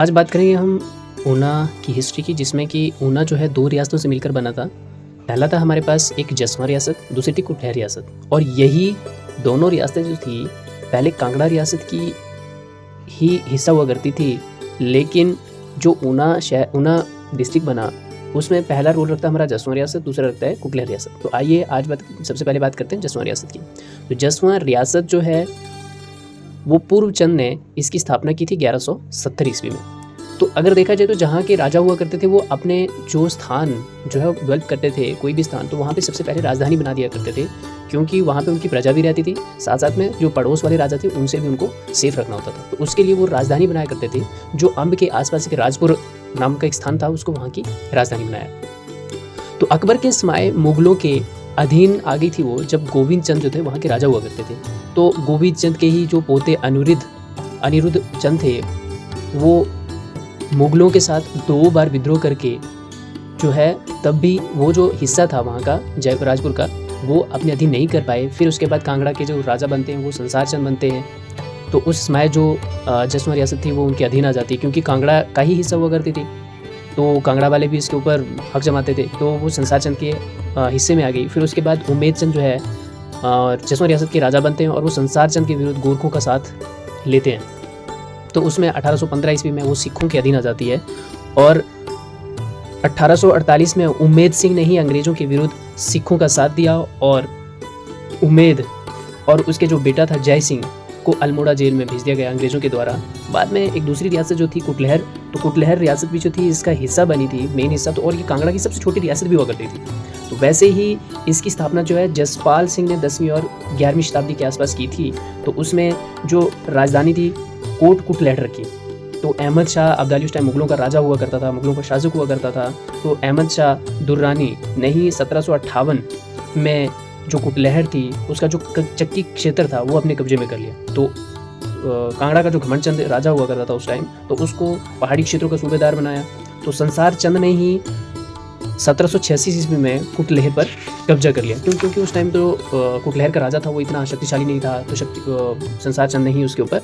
आज बात करेंगे हम ऊना की हिस्ट्री की, जिसमें कि ऊना जो है 2 रियासतों से मिलकर बना था। पहला था हमारे पास एक जसवां रियासत, दूसरी थी कुटलैहड़ रियासत। और यही दोनों रियासतें जो थी पहले कांगड़ा रियासत की ही हिस्सा हुआ करती थी, लेकिन जो ऊना डिस्ट्रिक्ट बना उसमें पहला रोल रखता है हमारा जसवां रियासत, दूसरा रखता है कुटलैहड़ रियासत। तो आइए आज सबसे पहले बात करते हैं जसवां रियासत की। तो जसवां रियासत जो है वो पूर्व चंद ने इसकी स्थापना की थी 1170 ईस्वी में। तो अगर देखा जाए तो जहाँ के राजा हुआ करते थे वो अपने जो स्थान जो है डेवलप करते थे, कोई भी स्थान, तो वहाँ पे सबसे पहले राजधानी बना दिया करते थे, क्योंकि वहाँ पे उनकी प्रजा भी रहती थी, साथ साथ में जो पड़ोस वाले राजा थे उनसे भी उनको सेफ रखना होता था। तो उसके लिए वो राजधानी बनाया करते थे। जो अम्ब के आसपास के राजपुर नाम का एक स्थान था, उसको वहाँ की राजधानी बनाया। तो अकबर के समय मुगलों के अधीन आ गई थी वो, जब गोविंद चंद जो थे वहाँ के राजा हुआ करते थे। तो गोविंद चंद के ही जो पोते अनिरुद्ध चंद थे, वो मुगलों के साथ 2 बार विद्रोह करके जो है, तब भी वो जो हिस्सा था वहाँ का जयपुर राजपुर का, वो अपने अधीन नहीं कर पाए। फिर उसके बाद कांगड़ा के जो राजा बनते हैं वो संसार चंद बनते हैं। तो उस समय जो जसवां रियासत थी वो उनके अधीन आ जाती है, क्योंकि कांगड़ा का ही हिस्सा हुआ करती थी। तो कांगड़ा वाले भी इसके ऊपर हक जमाते थे, तो वो संसार चंद के हिस्से में आ गई। फिर उसके बाद उम्मेद चंद जो है जसवां रियासत के राजा बनते हैं और वो संसार चंद के विरुद्ध गोरखों का साथ लेते हैं। तो उसमें 1815 ईस्वी में वो सिखों के अधीन आ जाती है। और 1848 में उम्मेद सिंह ने ही अंग्रेज़ों के विरुद्ध सिखों का साथ दिया और उम्मेद और उसके जो बेटा था जय सिंह को अल्मोड़ा जेल में भेज दिया गया अंग्रेज़ों के द्वारा। बाद में एक दूसरी रियासत जो थी कुटलैहड़, तो कुटलैहड़ रियासत भी जो थी इसका हिस्सा बनी थी, मेन हिस्सा। तो और ये कांगड़ा की सबसे छोटी रियासत भी हुआ करती थी। तो वैसे ही इसकी स्थापना जो है जसपाल सिंह ने 10वीं और 11वीं शताब्दी के आसपास की थी। तो उसमें जो राजधानी थी कोट कुटलैहड़ रखी। तो अहमद शाह अब्दाली उस टाइम मुगलों का राजा हुआ करता था, मुगलों का शासक हुआ करता था। तो अहमद शाह दुर्रानी ने ही 1758 में जो कुटलैहड़ थी उसका जो चक्की क्षेत्र था वो अपने कब्जे में कर लिया। तो कांगड़ा का जो घमंड चंद राजा हुआ करता था उस टाइम, तो उसको पहाड़ी क्षेत्रों का सूबेदार बनाया। तो संसार चंद ने ही 1786 ईस्वी में कुटलैहड़ पर कब्जा कर लिया, क्योंकि उस टाइम तो कुटलैहड़ का राजा था वो इतना शक्तिशाली नहीं था। तो संसार चंद ने ही उसके ऊपर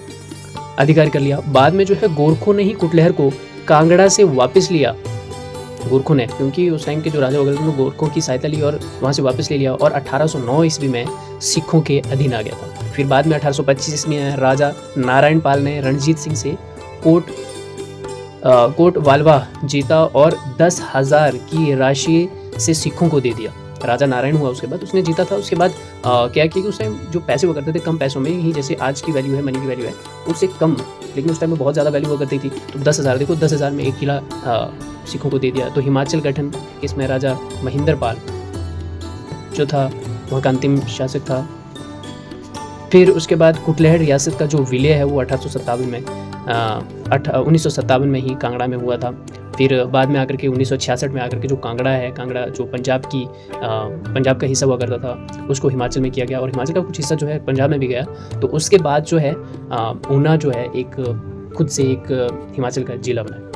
अधिकार कर लिया। बाद में जो है गोरखों ने ही कुटलैहड़ को कांगड़ा से वापस लिया, गोरखों ने, क्योंकि उस टाइम के जो राजा वगैरह ने गोरखों की सहायता ली और वहाँ से वापस ले लिया। और 1809 ईस्वी में सिखों के अधीन आ गया था। फिर बाद में 1825 में राजा नारायण पाल ने रणजीत सिंह से कोट वालवा जीता और 10,000 की राशि से सिखों को दे दिया। राजा नारायण हुआ उसके बाद, उसने जीता था। उसके बाद क्या किया कि उस टाइम जो पैसे हुआ करते थे कम पैसों में ही, जैसे आज की वैल्यू है, मनी की वैल्यू है, उससे कम, लेकिन उस टाइम में बहुत ज़्यादा वैल्यू हुआ करती थी। तो 10,000, देखो 10,000 में 1 किला सिखों को दे दिया। तो हिमाचल गठन, इसमें राजा महेंद्र पाल जो था वहाँ का अंतिम शासक था। फिर उसके बाद कुटलैहड़ रियासत का जो विलय है वो 1857 में 1957 में ही कांगड़ा में हुआ था। फिर बाद में आकर के 1966 में आकर के जो कांगड़ा है, कांगड़ा जो पंजाब का हिस्सा हुआ करता था, उसको हिमाचल में किया गया और हिमाचल का कुछ हिस्सा जो है पंजाब में भी गया। तो उसके बाद जो है ऊना जो है एक खुद से एक हिमाचल का जिला बना।